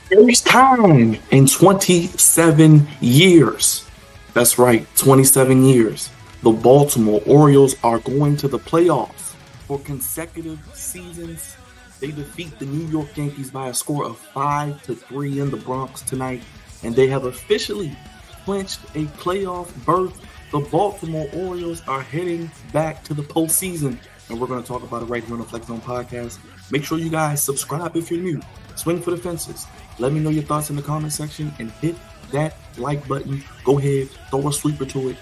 First time in 27 years. That's right, 27 years. The Baltimore Orioles are going to the playoffs for consecutive seasons. They defeat the New York Yankees by a score of 5-3 in the Bronx tonight, and they have officially clinched a playoff berth. The Baltimore Orioles are heading back to the postseason, and we're going to talk about it right here on the Flex Zone podcast. Make sure you guys subscribe if you're new. Swing for the fences. Let me know your thoughts in the comment section and hit that like button. Go ahead, throw a sweeper to it.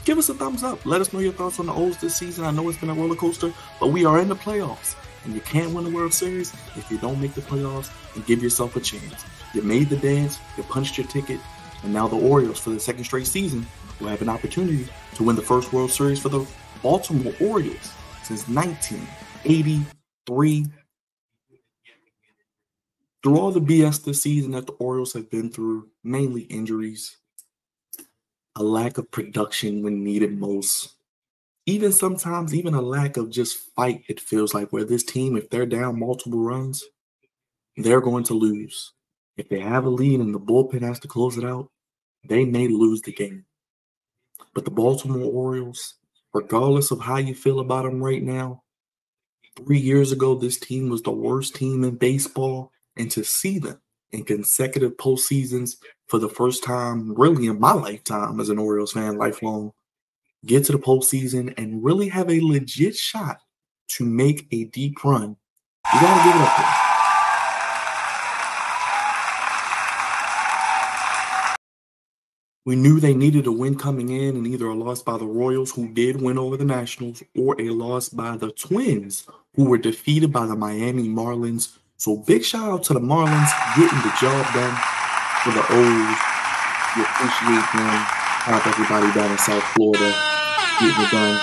Give us a thumbs up. Let us know your thoughts on the O's this season. I know it's been a roller coaster, but we are in the playoffs. And you can't win the World Series if you don't make the playoffs and give yourself a chance. You made the dance, you punched your ticket, and now the Orioles, for the second straight season, will have an opportunity to win the first World Series for the Baltimore Orioles since 1983. Through all the BS this season that the Orioles have been through, mainly injuries, a lack of production when needed most, even sometimes a lack of just fight, it feels like, where this team, if they're down multiple runs, they're going to lose. If they have a lead and the bullpen has to close it out, they may lose the game. But the Baltimore Orioles, regardless of how you feel about them right now, 3 years ago, this team was the worst team in baseball. And to see them in consecutive postseasons for the first time, really in my lifetime as an Orioles fan, lifelong, get to the postseason and really have a legit shot to make a deep run, you got to give it up to them. We knew they needed a win coming in, and either a loss by the Royals, who did win over the Nationals, or a loss by the Twins, who were defeated by the Miami Marlins. So big shout out to the Marlins getting the job done. For the O's, we appreciate them. Have everybody down in South Florida getting it done.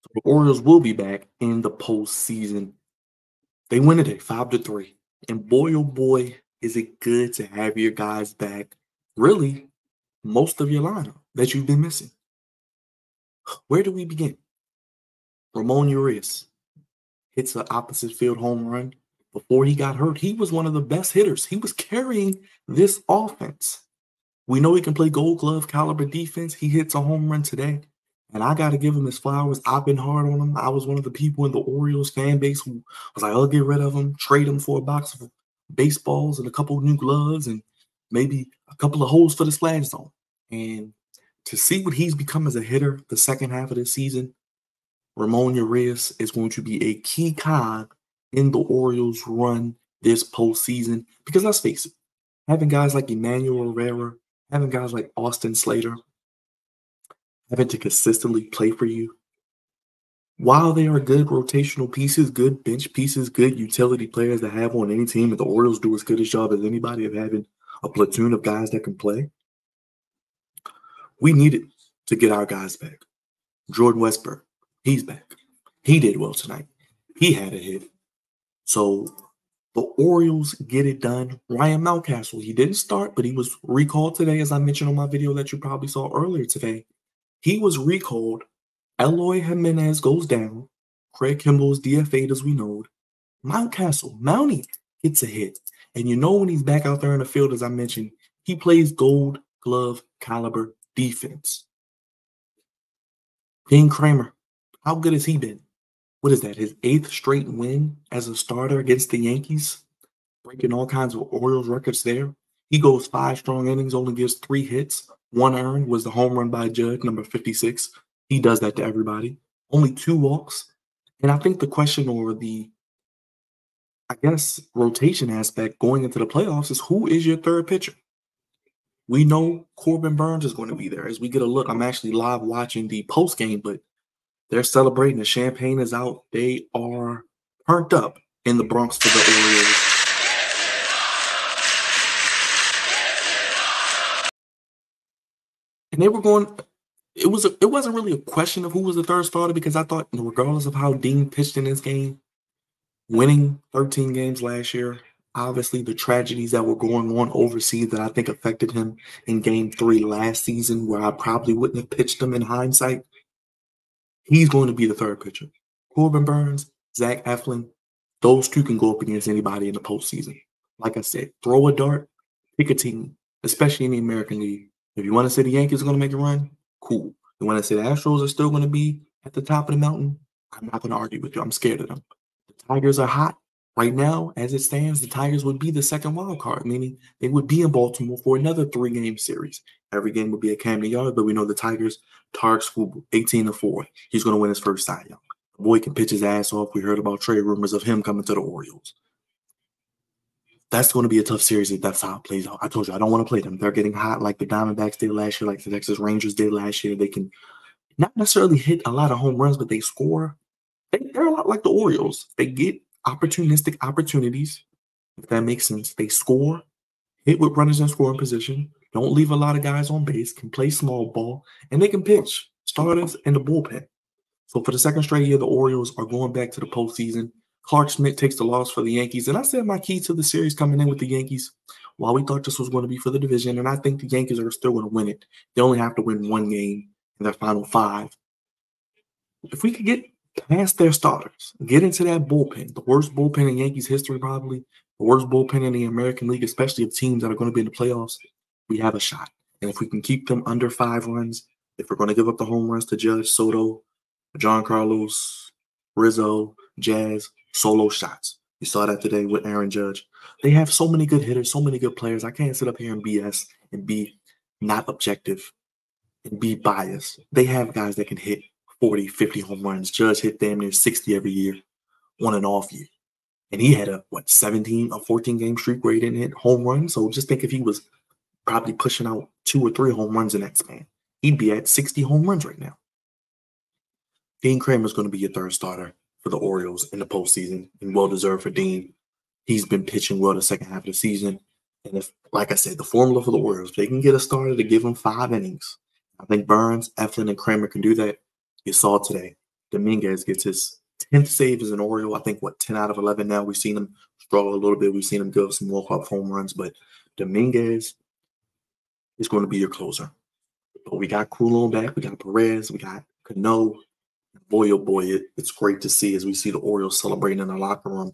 So the Orioles will be back in the postseason. They win today, 5-3. And boy, oh boy, is it good to have your guys back. Really, most of your lineup that you've been missing. Where do we begin? Ramon Urias hits an opposite field home run. Before he got hurt, he was one of the best hitters. He was carrying this offense. We know he can play Gold Glove caliber defense. He hits a home run today, and I got to give him his flowers. I've been hard on him. I was one of the people in the Orioles fan base who was like, I'll get rid of him, trade him for a box of baseballs and a couple of new gloves and maybe a couple of holes for the splash zone. And to see what he's become as a hitter the second half of this season, Ramon Urias is going to be a key cog in the Orioles' run this postseason. Because let's face it, having guys like Emmanuel Rivera, having guys like Austin Slater, having to consistently play for you, while they are good rotational pieces, good bench pieces, good utility players to have on any team, and the Orioles do as good a job as anybody of having a platoon of guys that can play, we needed to get our guys back. Jordan Westburg, he's back. He did well tonight. He had a hit. So the Orioles get it done. Ryan Mountcastle, he didn't start, but he was recalled today, as I mentioned on my video that you probably saw earlier today. He was recalled. Eloy Jimenez goes down. Craig Kimball's DFA'd, as we know. Mountcastle, Mountie gets a hit. And you know when he's back out there in the field, as I mentioned, he plays Gold Glove caliber defense. Dean Kramer, how good has he been? What is that, his 8th straight win as a starter against the Yankees? Breaking all kinds of Orioles records there. He goes 5 strong innings, only gives 3 hits. 1 earned was the home run by Judge, number 56. He does that to everybody. Only 2 walks. And I think the question, or the, rotation aspect going into the playoffs is, who is your third pitcher? We know Corbin Burns is going to be there. As we get a look, I'm actually live watching the post game, but they're celebrating. The champagne is out. They are turned up in the Bronx for the Orioles. And they were going. It wasn't really a question of who was the third starter, because I thought, regardless of how Dean pitched in this game, winning 13 games last year, obviously the tragedies that were going on overseas that I think affected him in Game 3 last season, where I probably wouldn't have pitched him in hindsight, he's going to be the third pitcher. Corbin Burns, Zach Eflin, those two can go up against anybody in the postseason. Like I said, throw a dart, pick a team, especially in the American League. If you want to say the Yankees are going to make a run, cool. You want to say the Astros are still going to be at the top of the mountain, I'm not going to argue with you. I'm scared of them. The Tigers are hot. Right now, as it stands, the Tigers would be the second wild card, meaning they would be in Baltimore for another 3-game series. Every game would be at Camden Yards, but we know the Tigers, Tarek Skubal, 18-4. He's going to win his first Cy Young. The boy can pitch his ass off. We heard about trade rumors of him coming to the Orioles. That's going to be a tough series if that's how it plays out. I told you, I don't want to play them. They're getting hot like the Diamondbacks did last year, like the Texas Rangers did last year. They can not necessarily hit a lot of home runs, but they score. They're a lot like the Orioles. They get opportunistic opportunities, if that makes sense. They score, hit with runners in scoring position, don't leave a lot of guys on base, can play small ball, and they can pitch starters in the bullpen. So for the second straight year, the Orioles are going back to the postseason. Clark Schmidt takes the loss for the Yankees. And I said my key to the series coming in with the Yankees, while we thought this was going to be for the division, and I think the Yankees are still going to win it. They only have to win one game in their final 5. If we could get past their starters, get into that bullpen, the worst bullpen in Yankees history probably, the worst bullpen in the American League, especially of teams that are going to be in the playoffs, we have a shot. And if we can keep them under 5 runs, if we're going to give up the home runs to Judge, Soto, John Carlos, Rizzo, Jazz, solo shots. You saw that today with Aaron Judge. They have so many good hitters, so many good players. I can't sit up here and BS and be not objective and be biased. They have guys that can hit 40, 50 home runs. Judge hit damn near 60 every year on an off year. And he had a, 17 or 14 game streak where he didn't hit home runs. So just think if he was probably pushing out 2 or 3 home runs in that span, he'd be at 60 home runs right now. Dean Kramer's going to be your third starter for the Orioles in the postseason, and well-deserved for Dean. He's been pitching well the second half of the season. And if, like I said, the formula for the Orioles, if they can get a starter to give them 5 innings, I think Burns, Eflin, and Kramer can do that. You saw today, Dominguez gets his 10th save as an Oriole. I think, 10 out of 11 now. We've seen him struggle a little bit. We've seen him give some walk-off home runs, but Dominguez is going to be your closer. But we got Coulon back. We got Perez. We got Cano. Boy, oh boy, it's great to see as we see the Orioles celebrating in the locker room.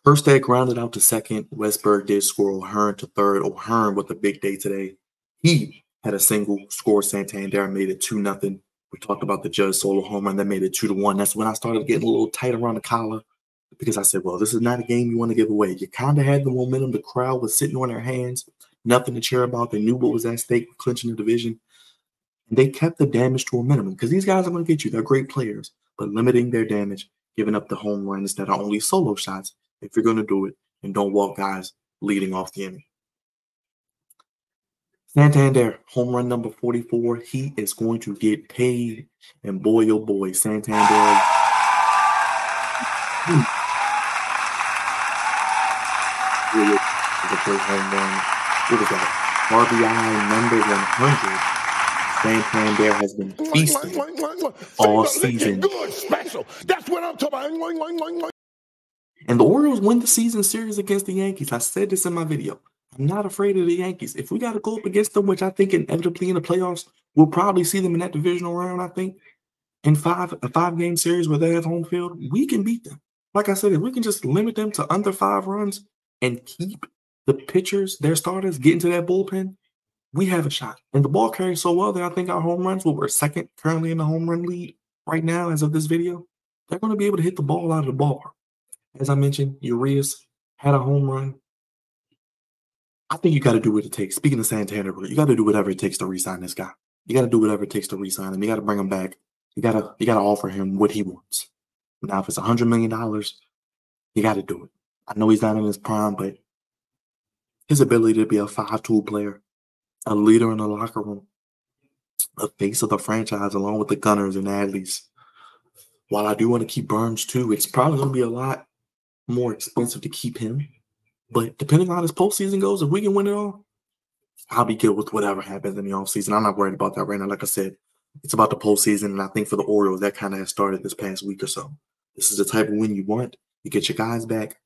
Erstad grounded out to second. Westberg did score. O'Hearn to third. O'Hearn with a big day today. He had a single, scored Santander, made it 2-0. We talked about the Judge solo home run that made it 2-1. That's when I started getting a little tight around the collar because I said, well, this is not a game you want to give away. You kind of had the momentum. The crowd was sitting on their hands. Nothing to cheer about. They knew what was at stake, clinching the division. And they kept the damage to a minimum because these guys are going to get you. They're great players, but limiting their damage, giving up the home runs that are only solo shots if you're going to do it, and don't walk guys leading off the inning. Santander, home run number 44. He is going to get paid. And boy, oh boy, Santander. Really is a great home run. What was that? RBI number 100. Santander has been feasting all season. Good, special. That's what I'm talking about. And the Orioles win the season series against the Yankees. I said this in my video. I'm not afraid of the Yankees. If we got to go up against them, which I think inevitably in the playoffs, we'll probably see them in that divisional round, I think, in a 5-game series where they have home field, we can beat them. Like I said, if we can just limit them to under 5 runs and keep the pitchers, their starters, get into that bullpen, we have a shot. And the ball carries so well that I think our home runs, we're second currently in the home run lead right now as of this video. They're going to be able to hit the ball out of the ballpark. As I mentioned, Urias had a home run. I think you got to do what it takes. Speaking of Santander, you got to do whatever it takes to re-sign this guy. You got to do whatever it takes to re-sign him. You got to bring him back. You got to offer him what he wants. Now, if it's $100 million, you got to do it. I know he's not in his prime, but his ability to be a 5-tool player, a leader in the locker room, a face of the franchise along with the Gunners and Adleys. While I do want to keep Burns too, it's probably going to be a lot more expensive to keep him. But depending on how this postseason goes, if we can win it all, I'll be good with whatever happens in the offseason. I'm not worried about that right now. Like I said, it's about the postseason, and I think for the Orioles, that kind of has started this past week or so. This is the type of win you want. You get your guys back.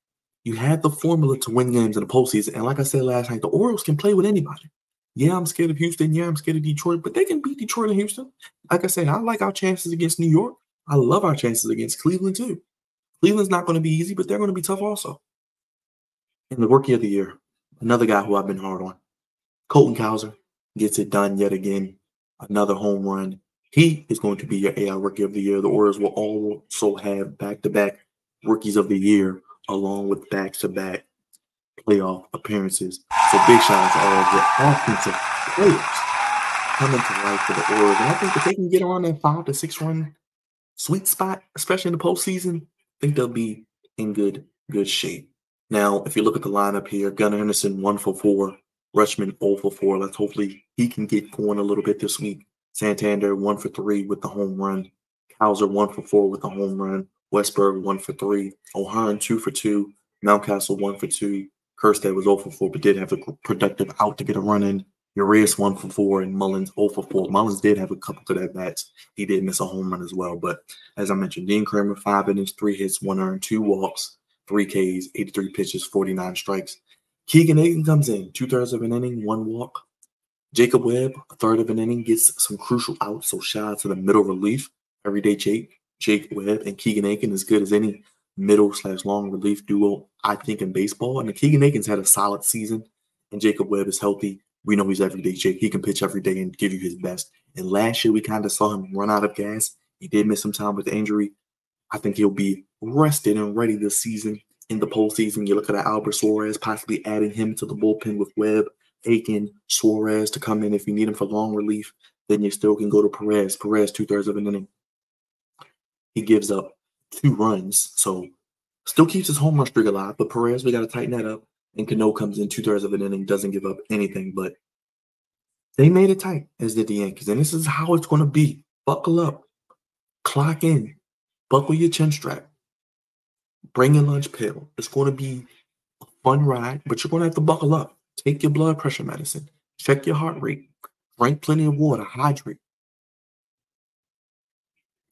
You had the formula to win games in the postseason. And like I said last night, the Orioles can play with anybody. Yeah, I'm scared of Houston. Yeah, I'm scared of Detroit. But they can beat Detroit and Houston. Like I said, I like our chances against New York. I love our chances against Cleveland too. Cleveland's not going to be easy, but they're going to be tough also. And the rookie of the year, another guy who I've been hard on, Colton Cowser gets it done yet again. Another home run. He is going to be your AI Rookie of the Year. The Orioles will also have back-to-back Rookies of the Year along with back-to-back playoff appearances. So big shout out to all of the offensive players coming to life for the Orioles. And I think if they can get around that 5 to 6 run sweet spot, especially in the postseason, I think they'll be in good shape. Now, if you look at the lineup here, Gunnar Henderson 1 for 4, Rutschman 0 for 4. Let's hopefully he can get going a little bit this week. Santander 1 for 3 with the home run. Cowser 1 for 4 with the home run. Westberg 1 for 3. O'Hearn 2 for 2. Mountcastle 1 for 2. Kerstead was 0 for 4, but did have a productive out to get a run in. Urias 1 for 4 and Mullins 0 for 4. Mullins did have a couple good at bats. He did miss a home run as well. But as I mentioned, Dean Kramer 5 innings, 3 hits, 1 earned, 2 walks, 3 Ks, 83 pitches, 49 strikes. Keegan Aiken comes in 2/3 of an inning, 1 walk. Jacob Webb, a third of an inning, gets some crucial outs. So shout out to the middle relief. Everyday Jake Webb and Keegan Aiken as good as any middle/long relief duo, I think, in baseball. And Keegan Aiken's had a solid season, and Jacob Webb is healthy. We know he's everyday Jake. He can pitch every day and give you his best. And last year, we kind of saw him run out of gas. He did miss some time with the injury. I think he'll be rested and ready this season. In the postseason, you look at Albert Suarez, possibly adding him to the bullpen with Webb, Aiken, Suarez to come in if you need him for long relief. Then you still can go to Perez. Perez, 2/3 of an inning. He gives up 2 runs, so still keeps his home run streak alive. But Perez, we got to tighten that up. And Cano comes in 2/3 of an inning, doesn't give up anything. But they made it tight, as did the Yankees. And this is how it's going to be. Buckle up. Clock in. Buckle your chin strap. Bring your lunch pail. It's going to be a fun ride, but you're going to have to buckle up. Take your blood pressure medicine. Check your heart rate. Drink plenty of water. Hydrate.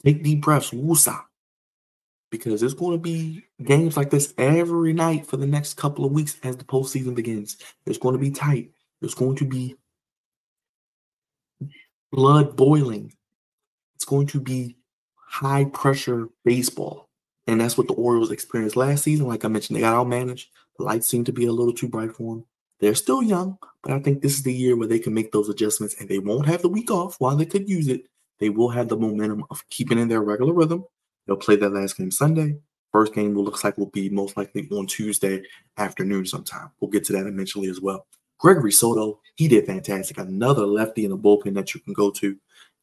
Take deep breaths. Woosah. Because there's going to be games like this every night for the next couple of weeks as the postseason begins. It's going to be tight. There's going to be blood boiling. It's going to be high-pressure baseball. And that's what the Orioles experienced last season. Like I mentioned, they got outmanaged. The lights seem to be a little too bright for them. They're still young, but I think this is the year where they can make those adjustments, and they won't have the week off while they could use it. They will have the momentum of keeping in their regular rhythm. They'll play their last game Sunday. First game looks like will be most likely on Tuesday afternoon sometime. We'll get to that eventually as well. Gregory Soto, he did fantastic. Another lefty in the bullpen that you can go to.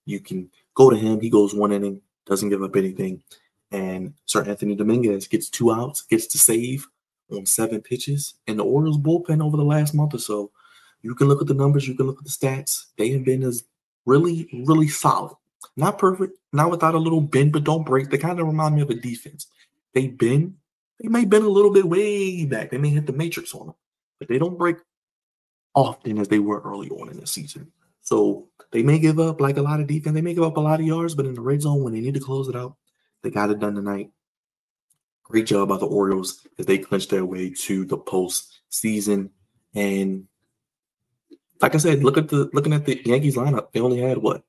You can go to him. He goes 1 inning, doesn't give up anything. And Sir Anthony Dominguez gets 2 outs, gets to save on 7 pitches. And the Orioles bullpen over the last month or so, you can look at the numbers, you can look at the stats. They have been as really, really solid. Not perfect, not without a little bend, but don't break. They kind of remind me of a defense. They may bend a little bit way back. They may hit the matrix on them, but they don't break often as they were early on in the season. So they may give up like a lot of defense. They may give up a lot of yards, but in the red zone when they need to close it out, they got it done tonight. Great job by the Orioles as they clinched their way to the postseason. And like I said, looking at the Yankees lineup, they only had what?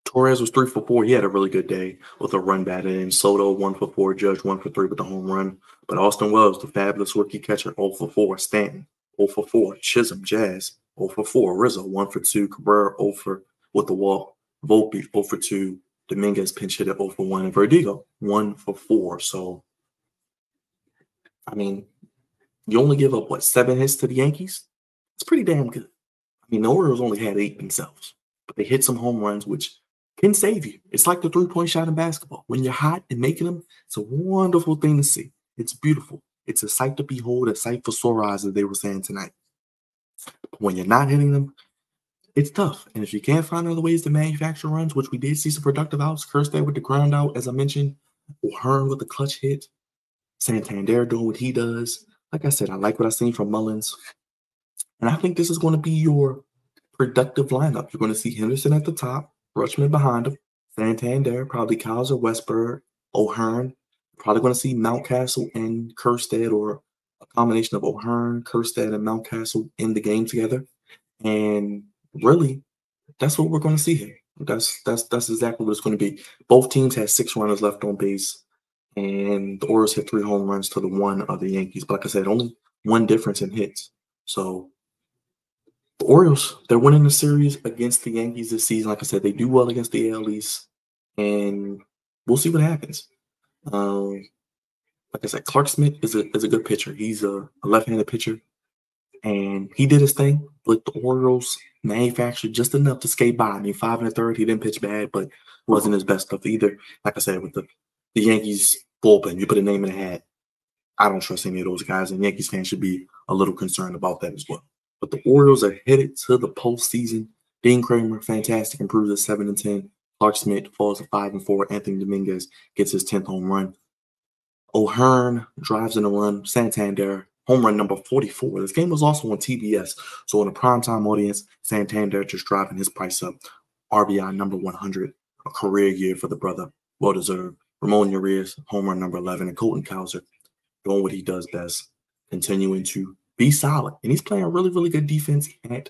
Torres was 3 for 4. He had a really good day with a run batted in. Soto 1 for 4. Judge 1 for 3 with the home run. But Austin Wells, the fabulous rookie catcher, 0 for 4. Stanton 0 for 4. Chisholm Jazz 0 for 4. Rizzo 1 for 2. Cabrera 0 for with the walk. Volpe 0 for 2. Dominguez pinch hit at 0 for 1. And Verdugo 1 for 4. So, I mean, you only give up, 7 hits to the Yankees? It's pretty damn good. I mean, the Orioles only had 8 themselves. But they hit some home runs, which can save you. It's like the three-point shot in basketball. When you're hot and making them, it's a wonderful thing to see. It's beautiful. It's a sight to behold, a sight for sore eyes, as they were saying tonight. But when you're not hitting them, it's tough. And if you can't find other ways to manufacture runs, which we did see some productive outs, Kerstead with the ground out, as I mentioned, O'Hearn with the clutch hit, Santander doing what he does. Like I said, I like what I've seen from Mullins. And I think this is going to be your productive lineup. You're going to see Henderson at the top, Rutschman behind him, Santander, probably Kaiser, Westberg, O'Hearn. Probably going to see Mountcastle and Kerstead, or a combination of O'Hearn, Kerstead, and Mountcastle in the game together. And really, that's what we're going to see here. That's exactly what it's going to be. Both teams had 6 runners left on base, and the Orioles hit 3 home runs to the 1 of the Yankees. But like I said, only one difference in hits. So the Orioles, they're winning the series against the Yankees this season. Like I said, they do well against the AL East, and we'll see what happens. Like I said, Clark Smith is a good pitcher. He's a left-handed pitcher, and he did his thing. But the Orioles manufactured just enough to skate by. I mean, 5 1/3, he didn't pitch bad, but wasn't his best stuff either. Like I said, with the Yankees bullpen, you put a name in a hat. I don't trust any of those guys, and Yankees fans should be a little concerned about that as well. But the Orioles are headed to the postseason. Dean Kramer, fantastic, improves to 7-10. Clark Smith falls to 5-4. Anthony Dominguez gets his 10th home run. O'Hearn drives in a run. Santander, home run number 44. This game was also on TBS. So in a primetime audience, Santander just driving his price up. RBI number 100. A career year for the brother. Well-deserved. Ramon Urias, home run number 11. And Colton Cowser doing what he does best. Continuing to be solid. And he's playing really, really good defense at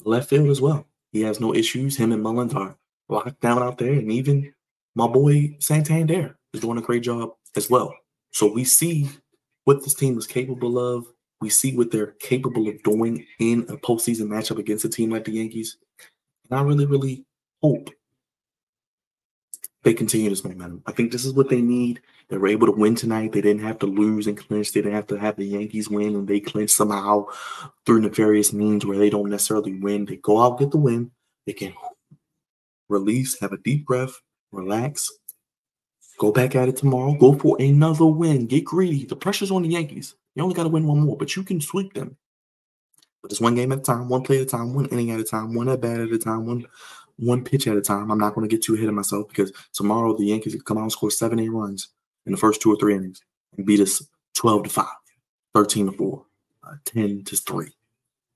left field as well. He has no issues. Him and Mullins are locked down out there. And even my boy Santander is doing a great job as well. So we see what this team is capable of. We see what they're capable of doing in a postseason matchup against a team like the Yankees. And I really, really hope they continue this momentum. I think this is what they need. They were able to win tonight. They didn't have to lose and clinch. They didn't have to have the Yankees win, and they clinch somehow through nefarious means where they don't necessarily win. They go out, get the win. They can release, have a deep breath, relax, go back at it tomorrow, go for another win, get greedy. The pressure's on the Yankees. You only got to win one more, but you can sweep them. But it's one game at a time, one play at a time, one inning at a time, one at bat at a time, one pitch at a time. I'm not going to get too ahead of myself because tomorrow the Yankees could come out and score 7, 8 runs in the first 2 or 3 innings and beat us 12-5, 13-4, 10-3.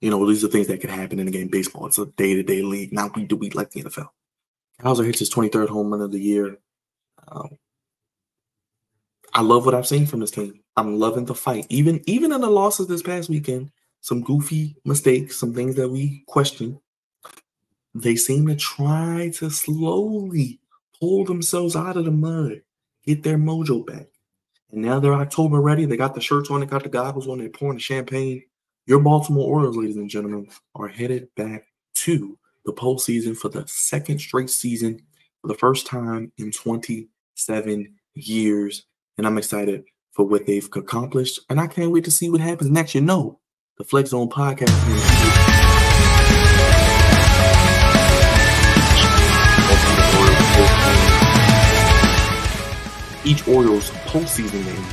You know, these are things that could happen in the game. Baseball, it's a day-to-day league, not week to week like the NFL. Cowser hits his 23rd home run of the year. I love what I've seen from this team. I'm loving the fight. Even in the losses this past weekend, some goofy mistakes, some things that we question, they seem to try to slowly pull themselves out of the mud, get their mojo back. And now they're October ready. They got the shirts on, they got the goggles on, they're pouring the champagne. Your Baltimore Orioles, ladies and gentlemen, are headed back to the postseason for the 2nd straight season for the first time in 27 years. And I'm excited for what they've accomplished. And I can't wait to see what happens next. You know, the Flex Zone podcast. Each Orioles postseason game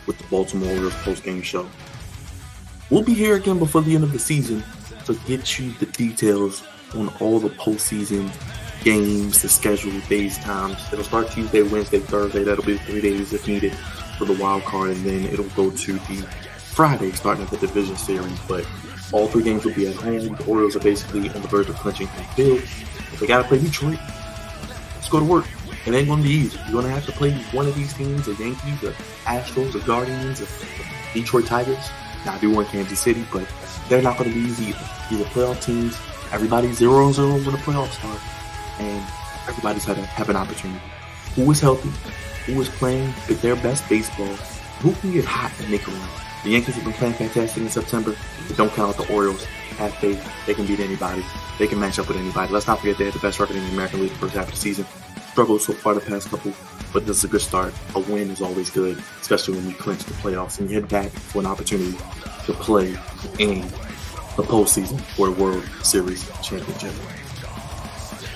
with the Baltimore Orioles postgame show. We'll be here again before the end of the season to get you the details on all the postseason games, the schedule, days, times. It'll start Tuesday, Wednesday, Thursday. That'll be 3 days if needed for the wild card, and then it'll go to the Friday starting at the division series. But all 3 games will be at home. The Orioles are basically on the verge of clinching home field. If they got to play Detroit, let's go to work. It ain't going to be easy. You're going to have to play one of these teams, the Yankees, the Astros, the Guardians, the Detroit Tigers. Now, I do want Kansas City, but they're not going to be easy either. These are playoff teams. Everybody's 0-0 when the playoffs start, and everybody's had to have an opportunity. Who is healthy? Who is playing with their best baseball? Who can get hot and make a run? The Yankees have been playing fantastic in September, but don't count out the Orioles. Have faith. They can beat anybody. They can match up with anybody. Let's not forget they had the best record in the American League the first half of the season. Struggled so far the past couple, but this is a good start. A win is always good, especially when you clinch the playoffs and you head back for an opportunity to play in the postseason for a World Series championship.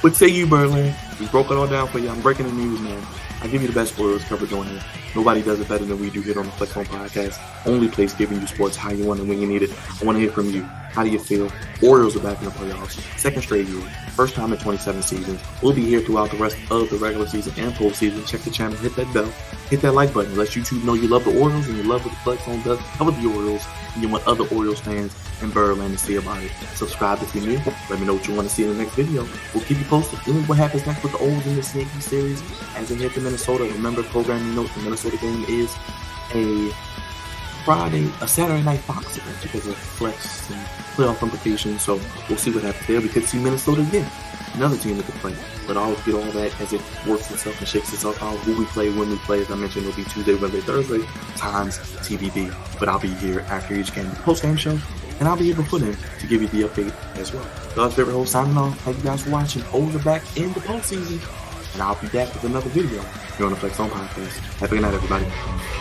What say you, Berlin? We broke it all down for you. I'm breaking the news, man. I give you the best Orioles coverage on here. Nobody does it better than we do here on the Flex Home Podcast. Only place giving you sports how you want and when you need it. I want to hear from you. How do you feel? Orioles are back in the playoffs. 2nd straight year. First time in 27 seasons. We'll be here throughout the rest of the regular season and postseason. Check the channel. Hit that bell. Hit that like button. Let YouTube know you love the Orioles and you love what the Flex Home does. Cover the Orioles. And you want other Orioles fans in Birdland to see about it. Subscribe if you're new. Let me know what you want to see in the next video. We'll keep you posted. What happens next with the Orioles in this Yankee series as they head to Minnesota. Remember, programming note, the Minnesota game is a a Saturday night Fox event because of flex and playoff implications. So we'll see what happens there. We could see Minnesota again, another team that could play. But I'll get all that as it works itself and shakes itself out. Who we play, when we play, as I mentioned, it'll be Tuesday, Wednesday, Thursday, times TBD. But I'll be here after each game, the post-game show, and I'll be here before then to give you the update as well. God's favorite host signing off. Thank you guys for watching Over the Back in the postseason. And I'll be back with another video here on the Flex On Podcast. Have a good night, everybody.